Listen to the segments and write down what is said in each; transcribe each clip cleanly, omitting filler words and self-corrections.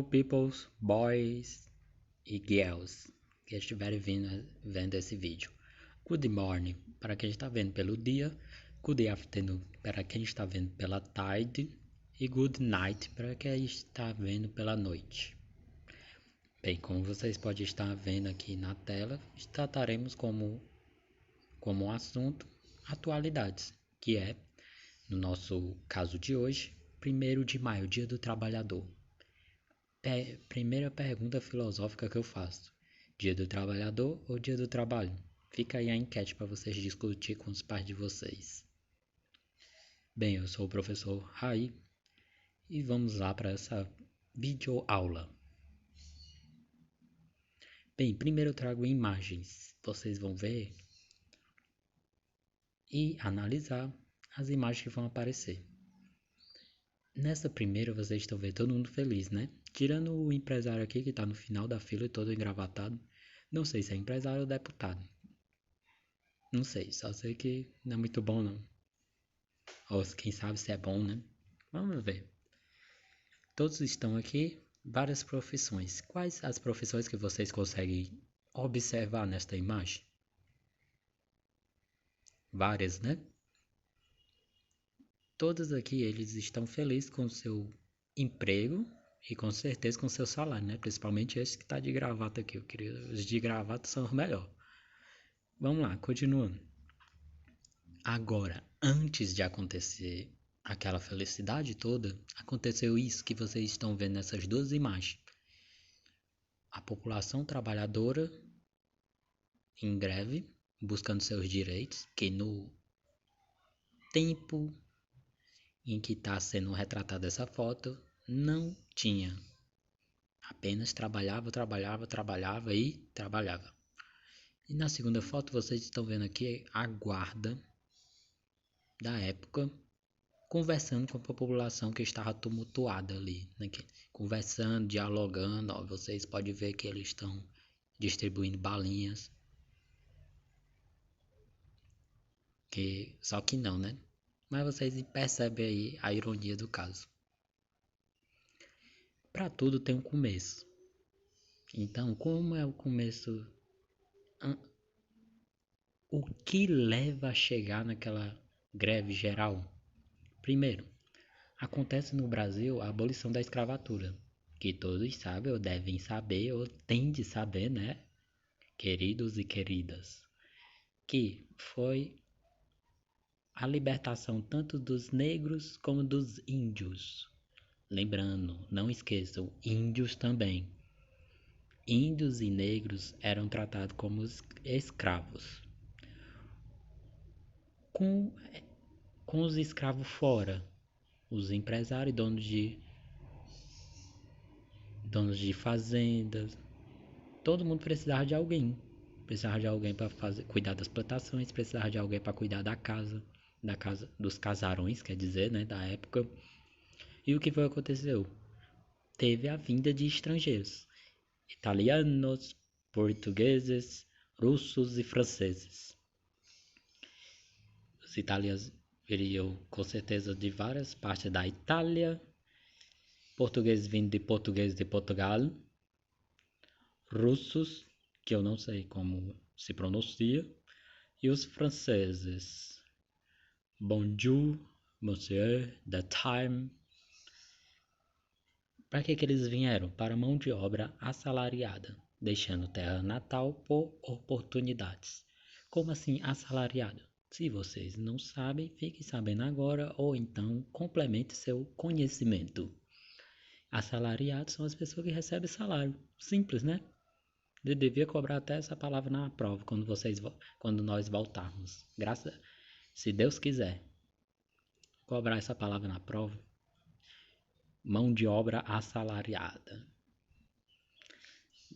peoples, boys e girls que estiverem vendo esse vídeo. Good morning para quem está vendo pelo dia, good afternoon para quem está vendo pela tarde e good night para quem está vendo pela noite. Bem, como vocês podem estar vendo aqui na tela, trataremos como assunto atualidades, que é, no nosso caso de hoje, 1º de maio, Dia do Trabalhador. Primeira pergunta filosófica que eu faço: Dia do Trabalhador ou Dia do Trabalho? Fica aí a enquete para vocês discutir com os pais de vocês. Bem, eu sou o professor Rai e vamos lá para essa videoaula. Bem, primeiro eu trago imagens. Vocês vão ver e analisar as imagens que vão aparecer. Nessa primeira vocês estão vendo todo mundo feliz, né? Tirando o empresário aqui que tá no final da fila todo engravatado. Não sei se é empresário ou deputado. Não sei, só sei que não é muito bom não. Ou quem sabe se é bom, né? Vamos ver. Todos estão aqui, várias profissões. Quais as profissões que vocês conseguem observar nesta imagem? Várias, né? Todos aqui eles estão felizes com o seu emprego e com certeza com o seu salário, né? Principalmente esse que está de gravata aqui. Os de gravata são os melhores. Vamos lá, continuando. Agora, antes de acontecer aquela felicidade toda, aconteceu isso que vocês estão vendo nessas duas imagens. A população trabalhadora em greve, buscando seus direitos, que no tempo em que está sendo retratada essa foto, não tinha. Apenas trabalhava e trabalhava. E na segunda foto vocês estão vendo aqui a guarda da época conversando com a população que estava tumultuada ali, né? Conversando, dialogando. Ó, vocês podem ver que eles estão distribuindo balinhas. Só que não, né? Mas vocês percebem aí a ironia do caso. Para tudo tem um começo. Então, como é o começo? O que leva a chegar naquela greve geral? Primeiro, acontece no Brasil a abolição da escravatura, que todos sabem ou devem saber ou têm de saber, né, queridos e queridas, que foi a libertação tanto dos negros como dos índios. Lembrando, não esqueçam, índios também. Índios e negros eram tratados como escravos. Com os escravos fora, os empresários, donos de fazendas, todo mundo precisava de alguém. Precisava de alguém para cuidar das plantações, precisava de alguém para cuidar da casa dos casarões, quer dizer, né, da época. E o que foi que aconteceu? Teve a vinda de estrangeiros, italianos, portugueses, russos e franceses. Os italianos viriam com certeza de várias partes da Itália, portugueses vindo de Portugal, russos, que eu não sei como se pronuncia, e os franceses. Bonjour, monsieur, the time. Para que eles vieram? Para mão de obra assalariada, deixando terra natal por oportunidades. Como assim assalariado? Se vocês não sabem, fiquem sabendo agora ou então complemente seu conhecimento. Assalariados são as pessoas que recebem salário. Simples, né? Eu devia cobrar até essa palavra na prova quando nós voltarmos. Se Deus quiser, cobrar essa palavra na prova. Mão de obra assalariada.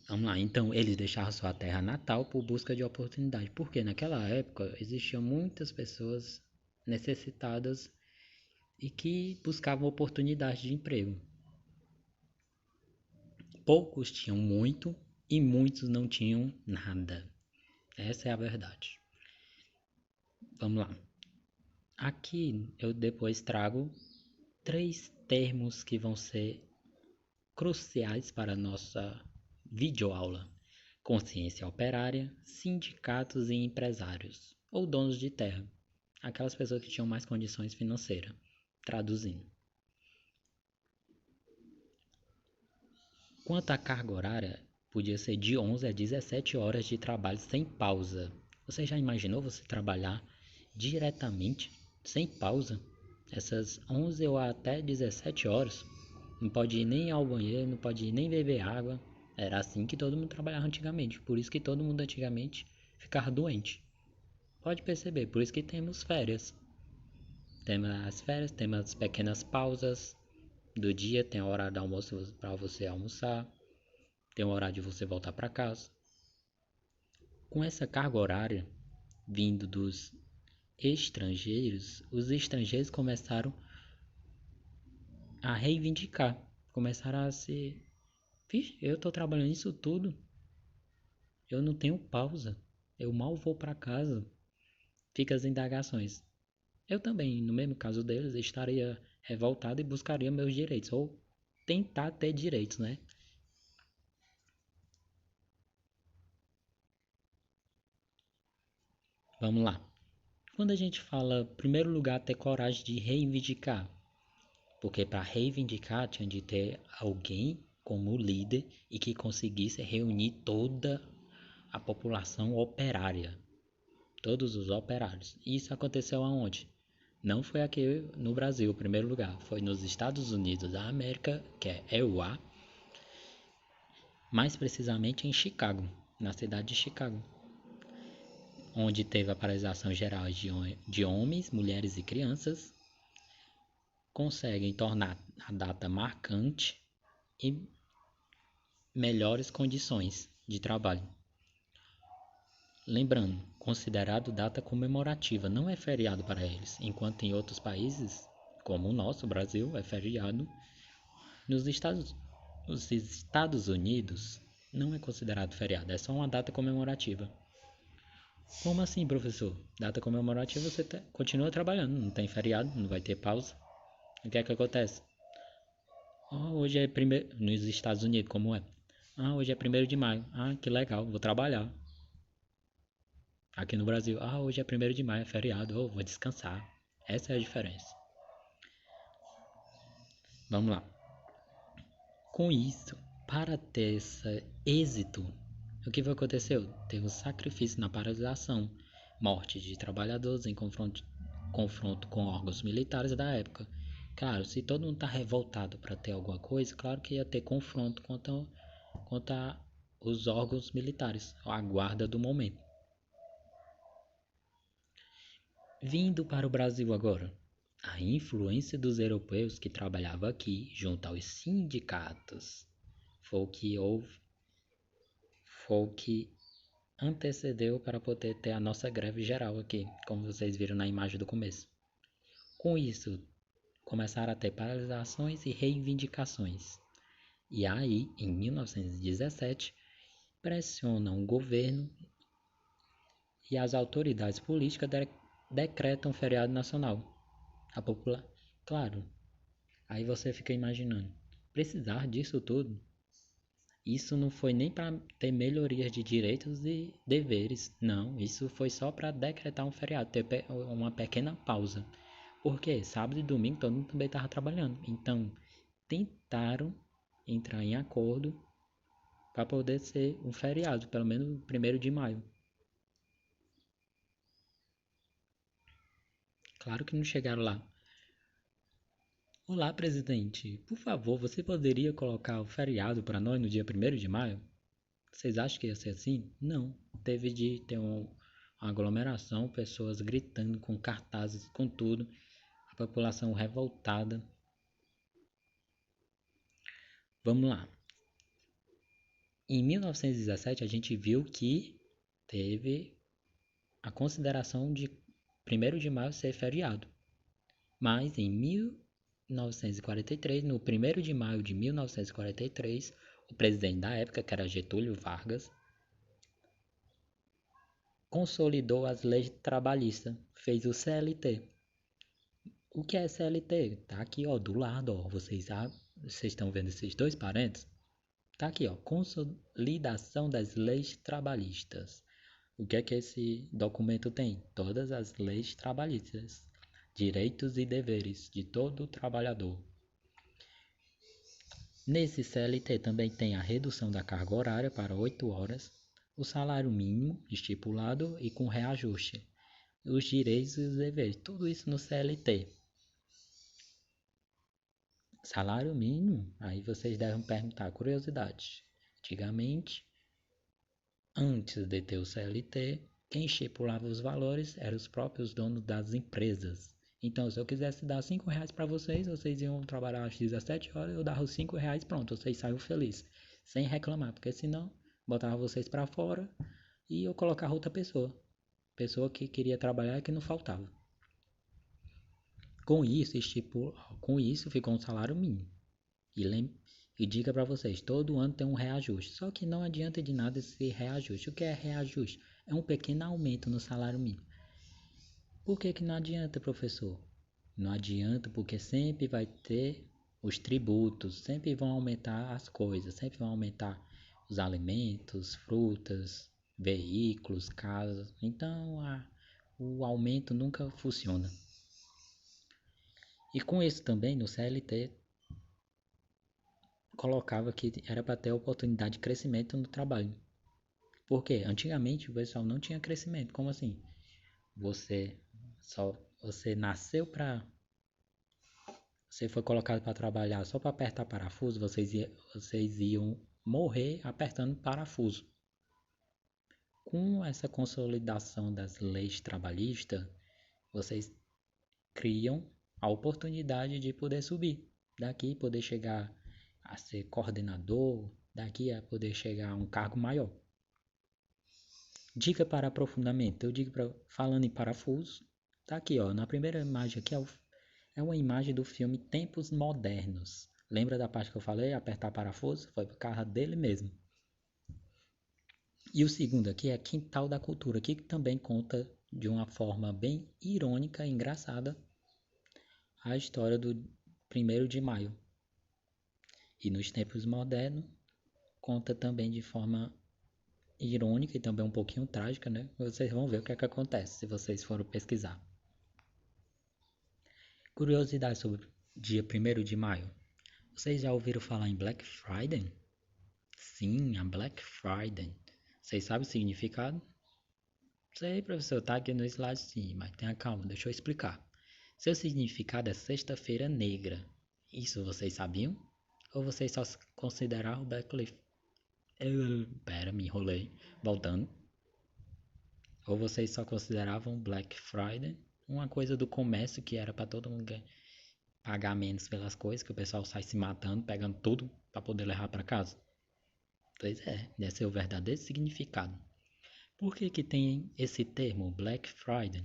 Vamos lá, então eles deixaram sua terra natal por busca de oportunidade, porque naquela época existiam muitas pessoas necessitadas e que buscavam oportunidade de emprego. Poucos tinham muito e muitos não tinham nada. Essa é a verdade. Vamos lá. Aqui eu depois trago 3 termos que vão ser cruciais para a nossa videoaula: consciência operária, sindicatos e empresários, ou donos de terra, aquelas pessoas que tinham mais condições financeiras. Traduzindo. Quanto à carga horária, podia ser de 11 a 17 horas de trabalho sem pausa. Você já imaginou você trabalhar diretamente, sem pausa, essas 11 ou até 17 horas? Não pode ir nem ao banheiro, não pode ir nem beber água. Era assim que todo mundo trabalhava antigamente. Por isso que todo mundo antigamente ficava doente. Pode perceber, por isso que temos férias. Temos as férias, temos as pequenas pausas do dia, tem a hora do almoço para você almoçar, tem a hora de você voltar para casa. Com essa carga horária vindo dos estrangeiros, os estrangeiros começaram a reivindicar, começaram a se... Vixe, eu estou trabalhando isso tudo, eu não tenho pausa, eu mal vou para casa. Fica as indagações. Eu também, no mesmo caso deles, estaria revoltado e buscaria meus direitos, ou tentar ter direitos, né? Vamos lá. Quando a gente fala, em primeiro lugar, ter coragem de reivindicar, porque para reivindicar tinha de ter alguém como líder e que conseguisse reunir toda a população operária, todos os operários. E isso aconteceu aonde? Não foi aqui no Brasil, em primeiro lugar, foi nos Estados Unidos da América, que é EUA, mais precisamente em Chicago, na cidade de Chicago, onde teve a paralisação geral de homens, mulheres e crianças, conseguem tornar a data marcante e melhores condições de trabalho. Lembrando, considerado data comemorativa, não é feriado para eles, enquanto em outros países, como o nosso, o Brasil, é feriado. Nos Estados Unidos não é considerado feriado, é só uma data comemorativa. Como assim, professor? Data comemorativa você continua trabalhando, não tem feriado, não vai ter pausa. O que é que acontece? Hoje é primeiro. Nos Estados Unidos, como é? Hoje é 1º de maio. Que legal, vou trabalhar. Aqui no Brasil, hoje é 1º de maio, é feriado, vou descansar. Essa é a diferença. Vamos lá. Com isso, para ter esse êxito, o que aconteceu? Teve um sacrifício na paralisação, morte de trabalhadores em confronto com órgãos militares da época. Claro, se todo mundo está revoltado para ter alguma coisa, claro que ia ter confronto contra os órgãos militares, a guarda do momento. Vindo para o Brasil agora, a influência dos europeus que trabalhavam aqui junto aos sindicatos foi o que antecedeu para poder ter a nossa greve geral aqui, como vocês viram na imagem do começo. Com isso, começaram a ter paralisações e reivindicações. E aí, em 1917, pressionam o governo e as autoridades políticas decretam feriado nacional. Claro, aí você fica imaginando, precisar disso tudo? Isso não foi nem para ter melhorias de direitos e deveres, não. Isso foi só para decretar um feriado, ter uma pequena pausa. Porque sábado e domingo todo mundo também estava trabalhando. Então, tentaram entrar em acordo para poder ser um feriado, pelo menos 1º de maio. Claro que não chegaram lá. Olá, presidente. Por favor, você poderia colocar o feriado para nós no dia 1º de maio? Vocês acham que ia ser assim? Não. Teve de ter uma aglomeração, pessoas gritando com cartazes, com tudo. A população revoltada. Vamos lá. Em 1917 a gente viu que teve a consideração de 1º de maio ser feriado. Mas em 1943, no 1º de maio de 1943, o presidente da época, que era Getúlio Vargas, consolidou as leis trabalhistas, fez o CLT. O que é CLT? Tá aqui, do lado, vocês vocês estão vendo esses dois parênteses? Tá aqui, ó, consolidação das leis trabalhistas. O que é que esse documento tem? Todas as leis trabalhistas, direitos e deveres de todo trabalhador. Nesse CLT também tem a redução da carga horária para 8 horas, o salário mínimo estipulado e com reajuste, os direitos e os deveres, tudo isso no CLT. Salário mínimo, aí vocês devem perguntar, curiosidade. Antigamente, antes de ter o CLT, quem estipulava os valores eram os próprios donos das empresas. Então, se eu quisesse dar R$ 5 para vocês, vocês iam trabalhar às 17 horas, eu dava os R$ 5, pronto, vocês saíram felizes, sem reclamar, porque senão botava vocês para fora e eu colocava outra pessoa que queria trabalhar e que não faltava. Com isso ficou um salário mínimo. E diga para vocês, todo ano tem um reajuste. Só que não adianta de nada esse reajuste. O que é reajuste? É um pequeno aumento no salário mínimo. Por que não adianta, professor? Não adianta porque sempre vai ter os tributos, sempre vão aumentar as coisas, sempre vão aumentar os alimentos, frutas, veículos, casas. Então o aumento nunca funciona. E com isso também no CLT colocava que era para ter oportunidade de crescimento no trabalho. Porque antigamente o pessoal não tinha crescimento. Como assim? Você você nasceu para você foi colocado para trabalhar só para apertar parafuso, vocês iam morrer apertando parafuso. Com essa consolidação das leis trabalhistas, vocês criam a oportunidade de poder subir. Daqui poder chegar a ser coordenador, daqui a poder chegar a um cargo maior. Dica para aprofundamento, eu digo falando em parafuso, tá aqui ó, na primeira imagem aqui é uma imagem do filme Tempos Modernos. Lembra da parte que eu falei, apertar parafuso? Foi por causa dele mesmo. E o segundo aqui é Quintal da Cultura, que também conta de uma forma bem irônica e engraçada a história do 1º de maio. E nos tempos modernos, conta também de forma irônica e também um pouquinho trágica, né? Vocês vão ver o que é que acontece se vocês forem pesquisar. Curiosidade sobre o dia 1º de maio. Vocês já ouviram falar em Black Friday? Sim, a Black Friday. Vocês sabem o significado? Sei, professor, tá aqui no slide sim, mas tenha calma, deixa eu explicar. Seu significado é Sexta-feira Negra. Isso vocês sabiam? Ou vocês só consideraram o Black Pera, me enrolei. Voltando. Ou vocês só consideravam Black Friday uma coisa do comércio que era para todo mundo pagar menos pelas coisas, que o pessoal sai se matando, pegando tudo para poder levar para casa? Pois é, esse é o verdadeiro significado. Por que tem esse termo Black Friday?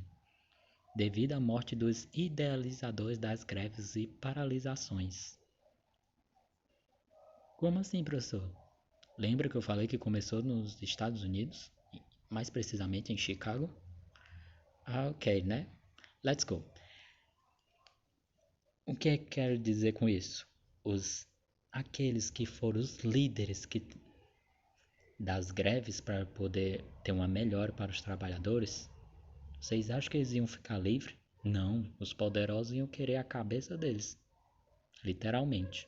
Devido à morte dos idealizadores das greves e paralisações. Como assim, professor? Lembra que eu falei que começou nos Estados Unidos? Mais precisamente em Chicago? Ah, ok, né? Let's go. O que quero dizer com isso? Aqueles que foram os líderes das greves para poder ter uma melhora para os trabalhadores, vocês acham que eles iam ficar livres? Não, os poderosos iam querer a cabeça deles, literalmente.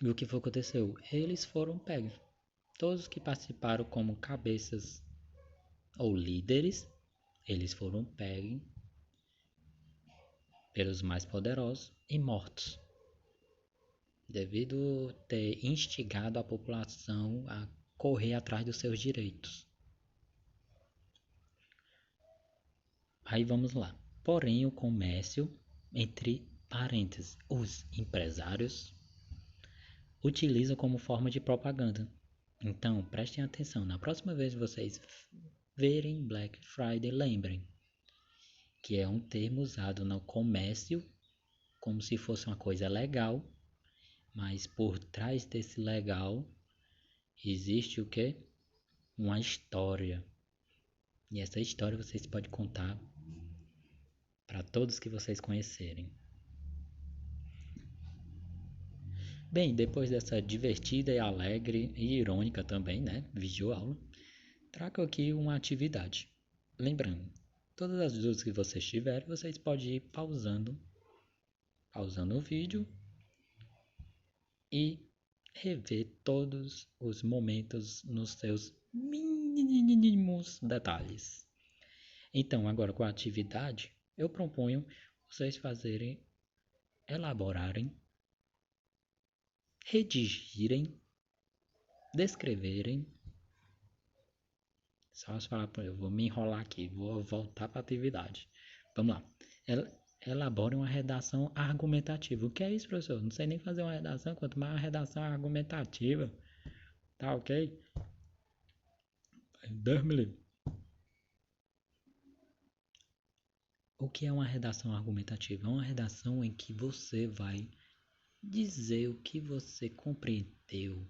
E o que foi que aconteceu? Eles foram pegos. Todos que participaram como cabeças ou líderes, eles foram pegos pelos mais poderosos e mortos, devido ter instigado a população a correr atrás dos seus direitos. Aí vamos lá. Porém, o comércio, entre parênteses, os empresários, utiliza como forma de propaganda. Então, prestem atenção. Na próxima vez que vocês verem Black Friday, lembrem que é um termo usado no comércio como se fosse uma coisa legal, mas por trás desse legal existe o quê? Uma história. E essa história vocês podem contar para todos que vocês conhecerem. Bem, depois dessa divertida e alegre e irônica também, né, videoaula, trago aqui uma atividade. Lembrando, todas as dúvidas que vocês tiverem, vocês podem ir pausando o vídeo e rever todos os momentos nos seus mínimos detalhes. Então, agora com a atividade, eu proponho vocês fazerem, elaborarem, redigirem, descreverem. Só as palavras, eu vou me enrolar aqui, vou voltar para a atividade. Vamos lá. Elabore uma redação argumentativa. O que é isso, professor? Não sei nem fazer uma redação, quanto mais uma redação argumentativa. Tá ok? Deus me livre. O que é uma redação argumentativa? É uma redação em que você vai dizer o que você compreendeu.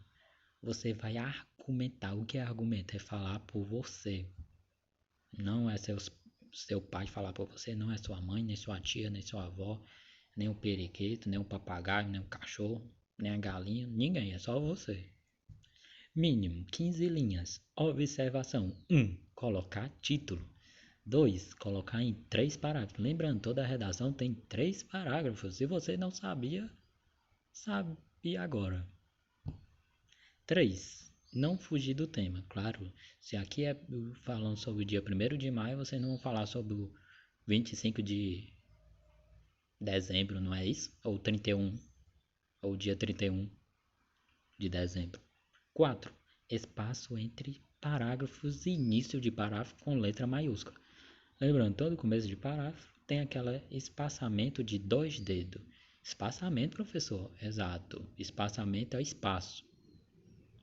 Você vai argumentar. O que é argumento? É falar por você. Não é seu pai falar por você, não é sua mãe, nem sua tia, nem sua avó, nem o periquito, nem o papagaio, nem o cachorro, nem a galinha, ninguém, é só você. Mínimo 15 linhas. Observação: 1. Colocar título. 2. Colocar em 3 parágrafos. Lembrando, toda redação tem 3 parágrafos. Se você não sabia, sabe agora. 3. Não fugir do tema. Claro, se aqui é falando sobre o dia 1º de maio, vocês não vão falar sobre o 25 de dezembro, não é isso? Ou 31, ou dia 31 de dezembro. 4. Espaço entre parágrafos e início de parágrafo com letra maiúscula. Lembrando, todo começo de parágrafo tem aquele espaçamento de 2 dedos. Espaçamento, professor? Exato. Espaçamento é o espaço.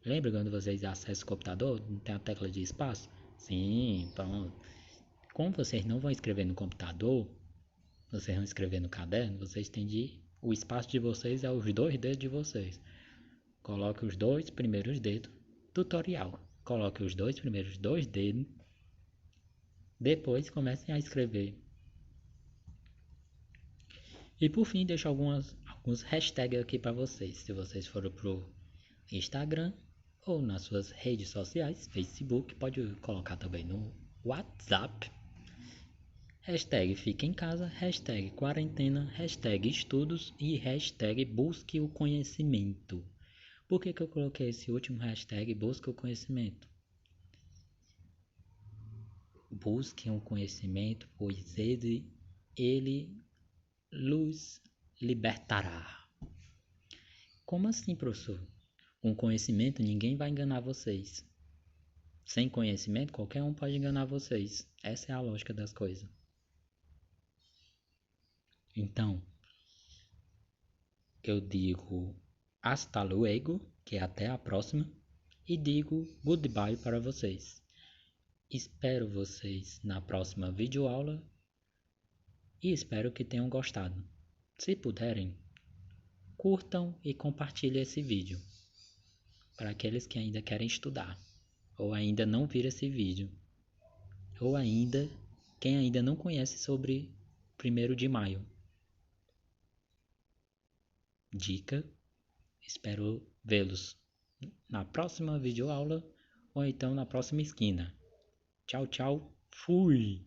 Lembra quando vocês acessam o computador? Não tem a tecla de espaço? Sim, pronto. Como vocês não vão escrever no computador, vocês vão escrever no caderno, vocês têm de... O espaço de vocês é os 2 dedos de vocês. Coloque os 2 primeiros dedos. Tutorial. Coloque os 2 primeiros 2 dedos. Depois comecem a escrever. E por fim, deixo alguns hashtags aqui para vocês. Se vocês forem pro Instagram ou nas suas redes sociais, Facebook, pode colocar também no WhatsApp. Hashtag fique em casa, hashtag quarentena, hashtag estudos e hashtag busque o conhecimento. Por que eu coloquei esse último hashtag busque o conhecimento? Busquem o conhecimento, pois ele lhes libertará. Como assim, professor? Com conhecimento ninguém vai enganar vocês. Sem conhecimento qualquer um pode enganar vocês. Essa é a lógica das coisas. Então, eu digo hasta luego, que é até a próxima, e digo goodbye para vocês. Espero vocês na próxima videoaula e espero que tenham gostado. Se puderem, curtam e compartilhem esse vídeo para aqueles que ainda querem estudar, ou ainda não viram esse vídeo, ou ainda quem ainda não conhece sobre 1º de maio. Dica, espero vê-los na próxima videoaula ou então na próxima esquina. Tchau, tchau, fui!